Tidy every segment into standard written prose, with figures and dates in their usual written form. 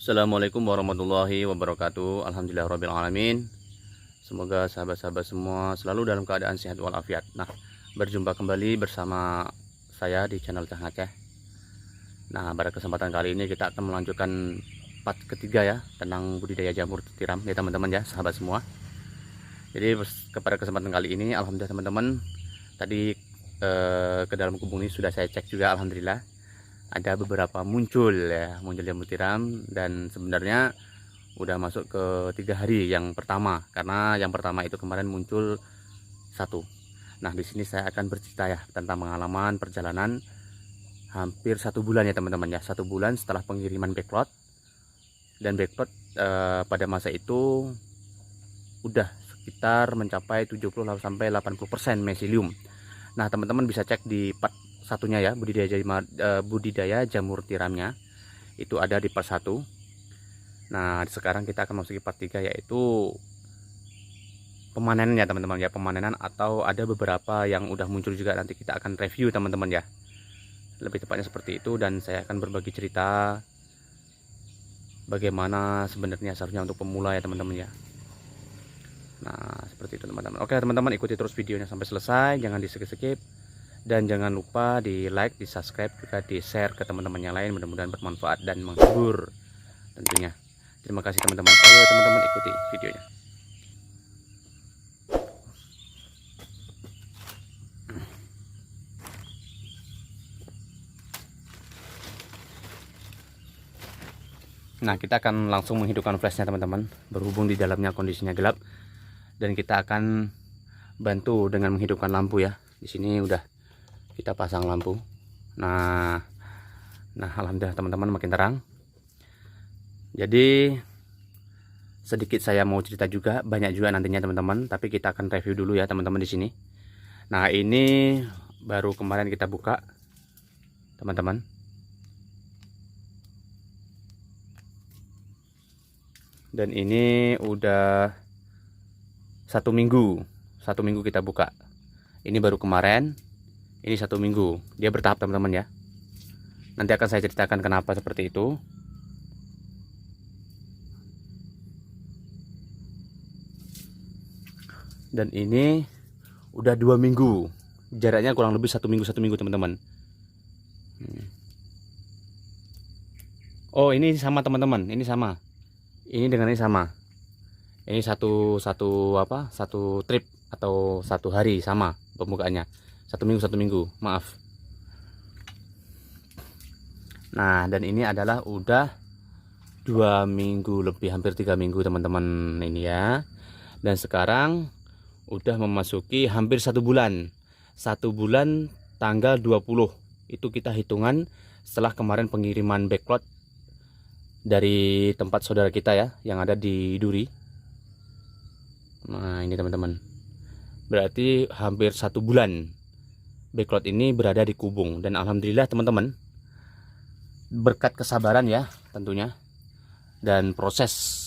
Assalamualaikum warahmatullahi wabarakatuh. Alhamdulillahirrabbilalamin. Semoga sahabat-sahabat semua selalu dalam keadaan sehat walafiat. Nah, berjumpa kembali bersama saya di channel Cah Aceh. Nah, pada kesempatan kali ini kita akan melanjutkan part ketiga ya, tentang budidaya jamur tiram ya teman-teman ya, sahabat semua. Jadi kepada kesempatan kali ini alhamdulillah teman-teman, tadi ke dalam kubung ini sudah saya cek juga, alhamdulillah ada beberapa muncul jamur tiram, dan sebenarnya udah masuk ke 3 hari yang pertama, karena yang pertama itu kemarin muncul satu. Nah, di sini saya akan bercerita ya tentang pengalaman perjalanan hampir 1 bulan ya teman-teman ya, 1 bulan setelah pengiriman backlot. Dan backlot pada masa itu udah sekitar mencapai 70 sampai 80% mesilium. Nah, teman-teman bisa cek di part satunya ya, budidaya jamur tiramnya itu ada di part 1. Nah, sekarang kita akan masuki part 3, yaitu pemanenan ya teman-teman ya, pemanenan, atau ada beberapa yang udah muncul juga, nanti kita akan review teman-teman ya, lebih tepatnya seperti itu. Dan saya akan berbagi cerita bagaimana sebenarnya seharusnya untuk pemula ya teman-teman ya. Nah, seperti itu teman-teman. Oke teman-teman, ikuti terus videonya sampai selesai, jangan di skip-skip. Dan jangan lupa di like, di subscribe, juga di share ke teman-teman yang lain. Mudah-mudahan bermanfaat dan menghibur tentunya. Terima kasih teman-teman. Ayo teman-teman ikuti videonya. Nah, kita akan langsung menghidupkan flashnya teman-teman. Berhubung di dalamnya kondisinya gelap, dan kita akan bantu dengan menghidupkan lampu ya. Di sini udah kita pasang lampu. Nah alhamdulillah teman-teman makin terang. Jadi sedikit saya mau cerita juga, banyak juga nantinya teman-teman, tapi kita akan review dulu ya teman-teman di sini. Nah, ini baru kemarin kita buka teman-teman. Dan ini udah 1 minggu kita buka. Ini baru kemarin, ini 1 minggu. Dia bertahap teman-teman ya. Nanti akan saya ceritakan kenapa seperti itu. Dan ini udah 2 minggu. Jaraknya kurang lebih 1 minggu teman-teman. Oh, ini sama teman-teman. Ini sama. Ini dengan ini sama. Ini satu trip atau 1 hari sama pembukaannya. 1 minggu, maaf. Nah, dan ini adalah udah 2 minggu lebih, hampir 3 minggu teman-teman ini ya. Dan sekarang udah memasuki hampir 1 bulan. 1 bulan tanggal 20 itu kita hitungan setelah kemarin pengiriman backlot dari tempat saudara kita ya, yang ada di Duri. Nah, ini teman-teman, berarti hampir 1 bulan backlot ini berada di kubung. Dan alhamdulillah teman-teman, berkat kesabaran ya tentunya, dan proses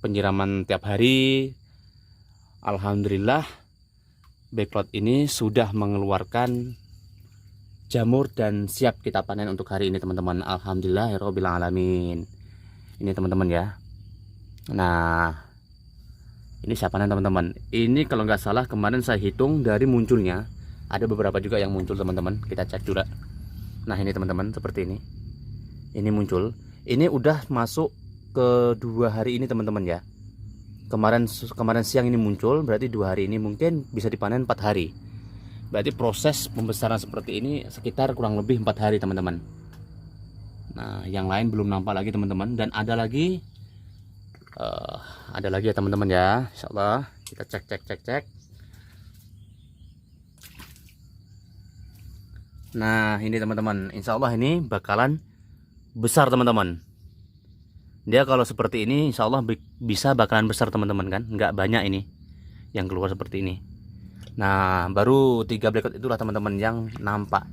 penyiraman tiap hari, alhamdulillah backlot ini sudah mengeluarkan jamur dan siap kita panen untuk hari ini teman-teman. Alhamdulillahirrabbilalamin. Ini teman-teman ya. Nah, ini siap panen teman-teman. Ini kalau nggak salah kemarin saya hitung dari munculnya, ada beberapa juga yang muncul teman-teman, kita cek juga. Nah, ini teman-teman seperti ini. Ini muncul. Ini udah masuk ke 2 hari ini teman-teman ya. Kemarin siang ini muncul, berarti 2 hari ini mungkin bisa dipanen 4 hari. Berarti proses pembesaran seperti ini sekitar kurang lebih 4 hari teman-teman. Nah, yang lain belum nampak lagi teman-teman. Dan ada lagi ya teman-teman ya. Insyaallah kita cek. Nah, ini teman-teman, insyaallah ini bakalan besar teman-teman. Dia kalau seperti ini insyaallah bisa bakalan besar teman-teman kan. Nggak banyak ini yang keluar seperti ini. Nah, baru 3 backlot itulah teman-teman yang nampak.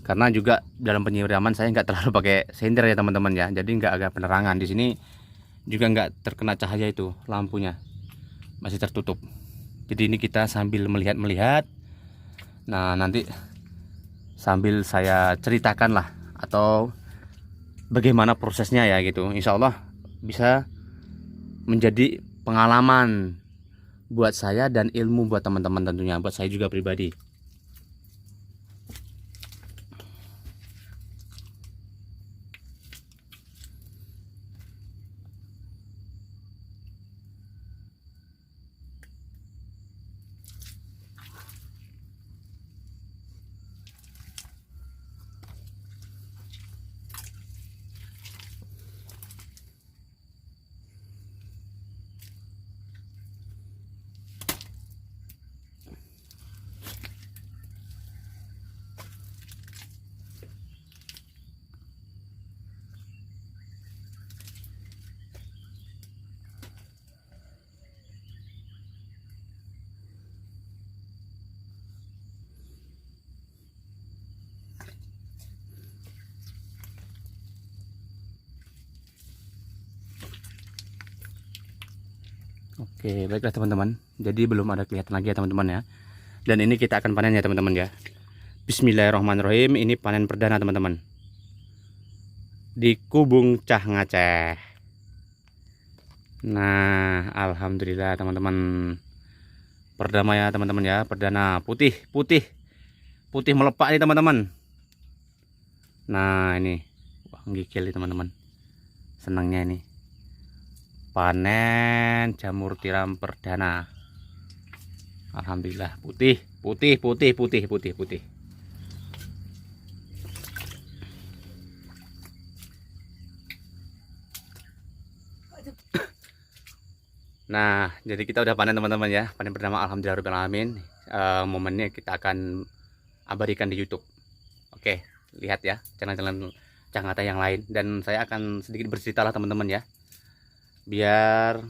Karena juga dalam penyiraman saya nggak terlalu pakai senter ya teman-teman ya. Jadi nggak agak penerangan di sini juga nggak terkena cahaya, itu lampunya masih tertutup. Jadi ini kita sambil melihat. Nah, nanti sambil saya ceritakan lah, atau bagaimana prosesnya ya gitu. Insya Allah bisa menjadi pengalaman buat saya dan ilmu buat teman-teman, tentunya buat saya juga pribadi. Oke, baiklah teman-teman. Jadi belum ada kelihatan lagi ya teman-teman ya. Dan ini kita akan panen ya teman-teman ya. Bismillahirrahmanirrahim. Ini panen perdana teman-teman. Di Kubung Cah Ngaceh. Nah, alhamdulillah teman-teman. Perdana ya teman-teman ya. Perdana putih melepak nih teman-teman. Nah, ini. Wah, gigil nih teman-teman. Senangnya ini. Panen jamur tiram perdana. Alhamdulillah putih. Nah, jadi kita udah panen teman-teman ya. Panen perdana, alhamdulillahirobbilalamin. Momennya kita akan abadikan di YouTube. Oke, lihat ya channel-channel Cah Ngaceh yang lain. Dan saya akan sedikit bercerita lah teman-teman ya, biar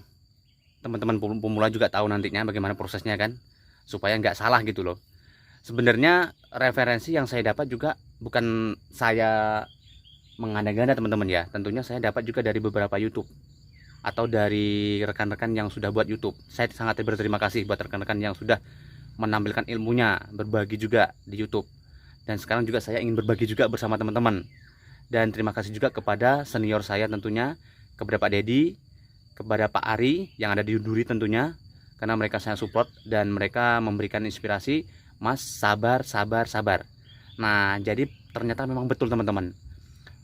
teman-teman pemula juga tahu nantinya bagaimana prosesnya kan, supaya nggak salah gitu loh. Sebenarnya referensi yang saya dapat juga bukan saya mengada-ngada teman-teman ya, tentunya saya dapat juga dari beberapa YouTube atau dari rekan-rekan yang sudah buat YouTube. Saya sangat berterima kasih buat rekan-rekan yang sudah menampilkan ilmunya, berbagi juga di YouTube. Dan sekarang juga saya ingin berbagi juga bersama teman-teman. Dan terima kasih juga kepada senior saya tentunya, kepada Pak Dedi, kepada Pak Ari yang ada di Duri tentunya, karena mereka saya support dan mereka memberikan inspirasi. Mas, sabar. Nah, jadi ternyata memang betul teman-teman,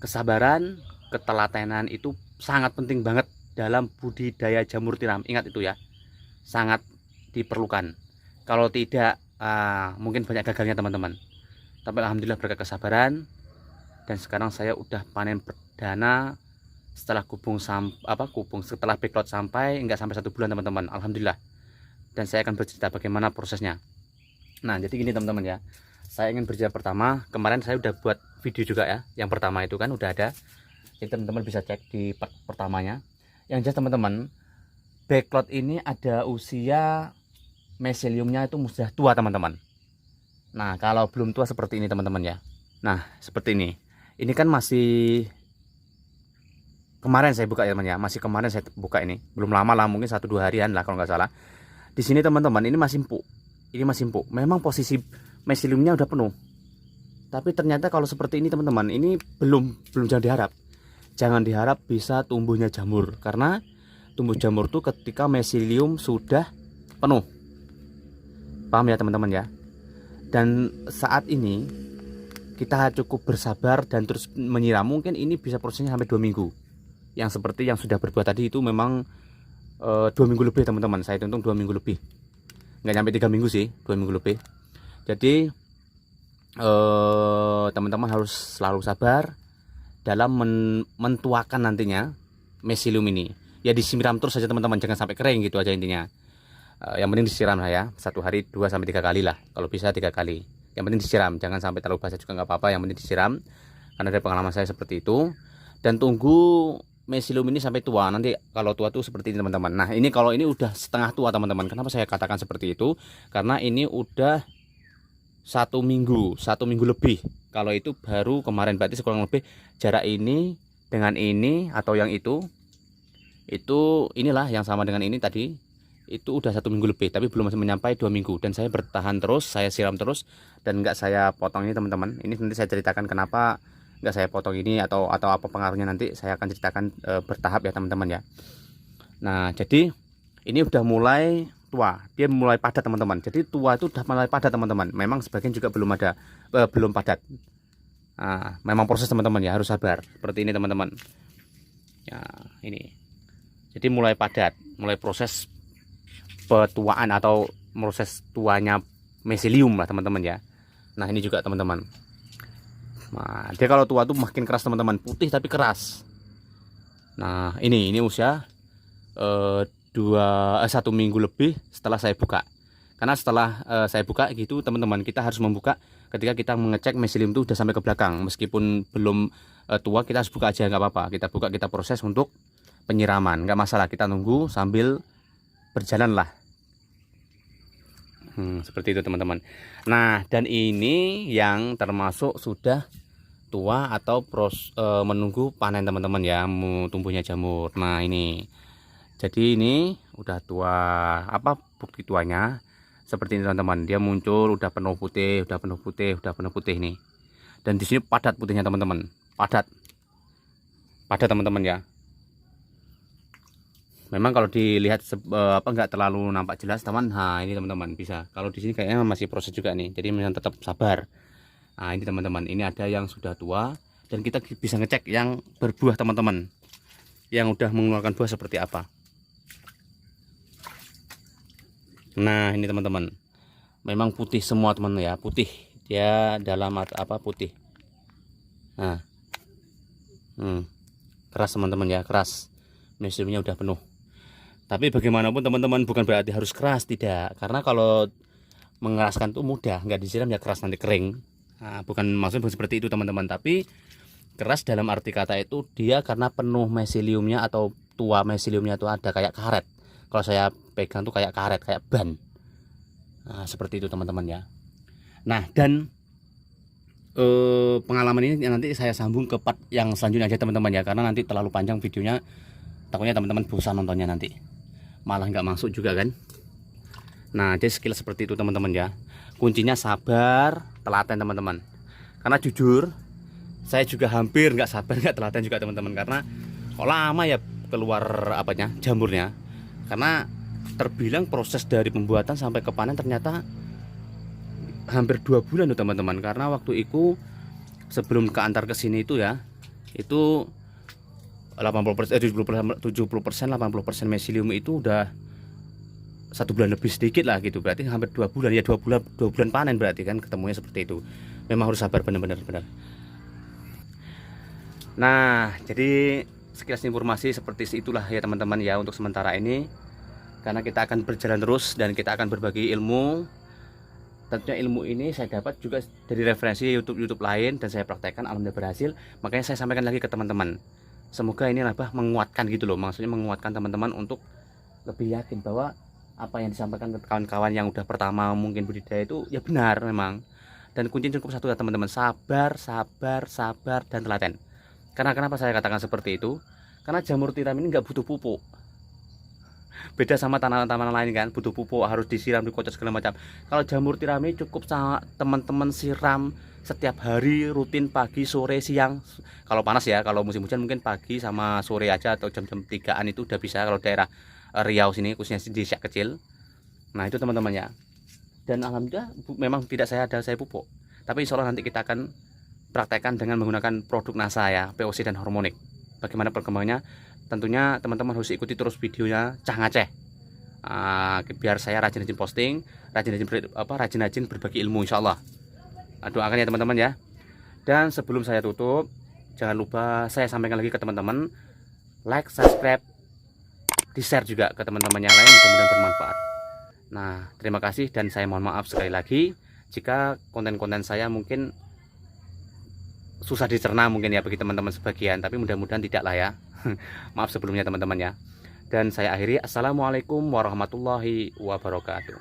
kesabaran, ketelatenan itu sangat penting banget dalam budidaya jamur tiram. Ingat itu ya, sangat diperlukan. Kalau tidak mungkin banyak gagalnya teman-teman. Tapi alhamdulillah berkat kesabaran, dan sekarang saya udah panen perdana setelah setelah backlot sampai nggak sampai 1 bulan teman-teman, alhamdulillah. Dan saya akan bercerita bagaimana prosesnya. Nah, jadi gini teman-teman ya, saya ingin bercerita pertama. Kemarin saya udah buat video juga ya, yang pertama itu kan udah ada, jadi teman-teman bisa cek di part pertamanya. Yang jelas teman-teman, backlot ini ada usia meseliumnya itu sudah tua teman-teman. Nah, kalau belum tua seperti ini teman-teman ya. Nah, seperti ini kan masih kemarin saya buka ya teman ya, masih kemarin saya buka, ini belum lama lah, mungkin 1-2 harian lah kalau nggak salah. Di sini teman-teman, ini masih empuk, memang posisi mesiliumnya udah penuh. Tapi ternyata kalau seperti ini teman-teman, ini belum jangan diharap bisa tumbuhnya jamur, karena tumbuh jamur tuh ketika mesilium sudah penuh. Paham ya teman-teman ya. Dan saat ini kita cukup bersabar dan terus menyiram. Mungkin ini bisa prosesnya sampai 2 minggu. Yang seperti yang sudah berbuat tadi itu memang 2 minggu lebih teman-teman. Saya hitung 2 minggu lebih, nggak nyampe 3 minggu sih, 2 minggu lebih. Jadi teman-teman harus selalu sabar dalam mentuakan nantinya mesilium ini. Ya disiram terus saja teman-teman, jangan sampai kering gitu aja intinya. Yang penting disiram lah ya, 1 hari 2-3 kali lah, kalau bisa 3 kali. Yang penting disiram, jangan sampai terlalu basah juga nggak apa-apa, yang penting disiram. Karena dari pengalaman saya seperti itu. Dan tunggu mesilium ini sampai tua. Nanti kalau tua tuh seperti ini teman-teman. Nah, ini kalau ini udah setengah tua teman-teman. Kenapa saya katakan seperti itu? Karena ini udah 1 minggu lebih. Kalau itu baru kemarin, berarti kurang lebih jarak ini dengan ini atau yang itu inilah yang sama dengan ini tadi, itu udah 1 minggu lebih, tapi belum menyampai 2 minggu. Dan saya bertahan terus, saya siram terus, dan nggak saya potong ini teman-teman. Ini nanti saya ceritakan kenapa nggak saya potong ini atau apa pengaruhnya nanti saya akan ceritakan bertahap ya teman-teman ya. Nah jadi ini udah mulai tua, dia mulai padat teman-teman. Jadi tua itu udah mulai padat teman-teman. Memang sebagian juga belum padat. Nah, memang proses teman-teman ya, harus sabar. Seperti ini teman-teman. Ya ini. Jadi mulai padat, mulai proses petuaan atau proses tuanya mesilium lah teman-teman ya. Nah ini juga teman-teman. Nah dia kalau tua tuh makin keras teman-teman, putih tapi keras. Nah ini usia 1 minggu lebih setelah saya buka. Karena setelah saya buka gitu teman-teman, kita harus membuka ketika kita mengecek mesilium itu udah sampai ke belakang. Meskipun belum tua, kita harus buka aja, nggak apa-apa. Kita buka, kita proses untuk penyiraman, nggak masalah. Kita nunggu sambil berjalan lah. Seperti itu teman-teman. Nah dan ini yang termasuk sudah tua atau menunggu panen teman-teman ya, tumbuhnya jamur. Nah ini. Jadi ini udah tua, apa bukti tuanya seperti ini teman-teman. Dia muncul udah penuh putih, udah penuh putih nih. Dan di sini padat putihnya teman-teman, padat teman-teman ya. Memang kalau dilihat nggak terlalu nampak jelas teman. Nah ini teman-teman bisa. Kalau di sini kayaknya masih proses juga nih. Jadi memang tetap sabar. Nah ini teman-teman, ini ada yang sudah tua dan kita bisa ngecek yang berbuah teman-teman, yang udah mengeluarkan buah seperti apa. Nah ini teman-teman, memang putih semua teman ya, putih dia dalam apa putih. Nah keras teman-teman ya, keras, mesiliumnya udah penuh. Tapi bagaimanapun teman-teman bukan berarti harus keras, tidak. Karena kalau mengeraskan tuh mudah, nggak disiram ya keras nanti kering. Nah, bukan maksudnya seperti itu teman-teman, tapi keras dalam arti kata itu dia karena penuh mesiliumnya atau tua mesiliumnya tuh ada kayak karet. Kalau saya pegang tuh kayak karet, kayak ban. Nah, seperti itu teman-teman ya. Nah, dan pengalaman ini nanti saya sambung ke part yang selanjutnya aja teman-teman ya, karena nanti terlalu panjang videonya, takutnya teman-teman bosan nontonnya nanti, malah nggak masuk juga kan. Nah, jadi skill seperti itu teman-teman ya. Kuncinya sabar, telaten teman-teman. Karena jujur, saya juga hampir nggak sabar, nggak telaten juga teman-teman, karena kok lama ya keluar apanya jamurnya. Karena terbilang proses dari pembuatan sampai ke panen ternyata hampir 2 bulan tuh teman-teman. Karena waktu itu sebelum keantar ke sini itu ya, itu 80%, 70%, 80% mesilium itu udah 1 bulan lebih sedikit lah gitu. Berarti hampir 2 bulan ya, 2 bulan panen berarti kan ketemunya seperti itu. Memang harus sabar benar-benar. Nah jadi sekilas informasi seperti itulah ya teman-teman ya untuk sementara ini, karena kita akan berjalan terus dan kita akan berbagi ilmu. Tentunya ilmu ini saya dapat juga dari referensi YouTube lain dan saya praktekkan, alhamdulillah berhasil. Makanya saya sampaikan lagi ke teman-teman. Semoga ini menguatkan gitu loh, maksudnya menguatkan teman-teman untuk lebih yakin bahwa apa yang disampaikan ke kawan-kawan yang udah pertama mungkin budidaya itu ya benar memang. Dan kunci cukup satu ya teman-teman, sabar dan telaten. Karena kenapa saya katakan seperti itu? Karena jamur tiram ini nggak butuh pupuk. Beda sama tanaman-tanaman lain kan, butuh pupuk, harus disiram, dikocok segala macam. Kalau jamur tiram ini cukup sama teman-teman siram setiap hari rutin, pagi, sore, siang. Kalau panas ya, kalau musim hujan mungkin pagi sama sore aja atau jam-jam 3-an itu udah bisa. Kalau daerah Riau sini khususnya di Siak kecil. Nah itu teman-teman ya. Dan alhamdulillah memang tidak saya pupuk. Tapi insya Allah nanti kita akan praktekkan dengan menggunakan produk NASA ya, POC dan hormonik. Bagaimana perkembangannya? Tentunya teman-teman harus ikuti terus videonya Cah Ngaceh. Biar saya rajin-rajin posting, rajin-rajin berbagi ilmu insya Allah. Doakan ya teman-teman ya. Dan sebelum saya tutup, jangan lupa saya sampaikan lagi ke teman-teman, like, subscribe, di share juga ke teman-teman yang lain, mudah-mudahan bermanfaat. Nah terima kasih dan saya mohon maaf sekali lagi jika konten-konten saya mungkin susah dicerna mungkin ya bagi teman-teman sebagian, tapi mudah-mudahan tidak lah ya. Maaf sebelumnya teman-teman ya. Dan saya akhiri, assalamualaikum warahmatullahi wabarakatuh.